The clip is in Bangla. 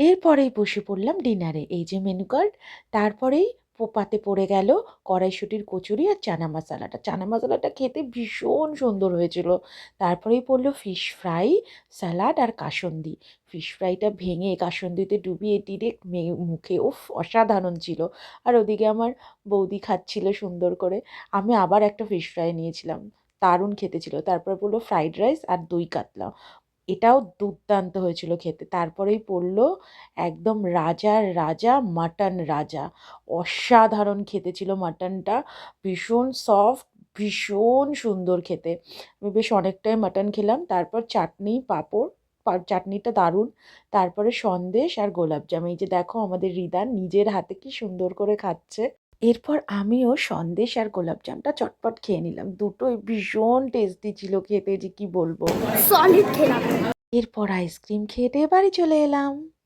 এরপরেই বসে পড়লাম ডিনারে। এই যে মেনু কার্ড। তারপরেই পাতে পড়ে গেল কড়াইশুঁটির কচুরি আর চানা মশালাটা। চানা মশালাটা খেতে ভীষণ সুন্দর হয়েছিল। তারপরেই পড়ল ফিশ ফ্রাই, স্যালাড আর কাসুন্দি। ফিশ ফ্রাইটা ভেঙে কাসুন্দিতে ডুবিয়ে ডিরেক্ট মুখে, উফ অসাধারণ ছিল। আর ওদিকে আমার বৌদি খাচ্ছিল সুন্দর করে। আমি আবার একটা ফিশ ফ্রাই নিয়েছিলাম, দারুণ খেতে ছিল। তারপর বললো ফ্রাইড রাইস আর দই কাতলা, এটাও দুর্দান্ত হয়েছিল খেতে। তারপরেই পড়লো একদম রাজার রাজা মাটন রাজা, অসাধারণ খেতে ছিল মাটনটা, ভীষণ সফট, ভীষণ সুন্দর খেতে। আমি বেশ অনেকটাই মাটন খেলাম। তারপর চাটনি পাঁপড়, চাটনিটা দারুণ। তারপরে সন্দেশ আর গোলাপজাম। এই যে দেখো আমাদের রিদান নিজের হাতে কি সুন্দর করে খাচ্ছে। এরপর আমিও সন্দেশ আর গোলাপজামটা চটপট খেয়ে নিলাম, দুটোই ভীষণ টেস্টি ছিল খেতে, যে কি বলবো। সলিড খেলাম। এরপর আইসক্রিম খেয়ে দিয়ে বাড়ি চলে এলাম।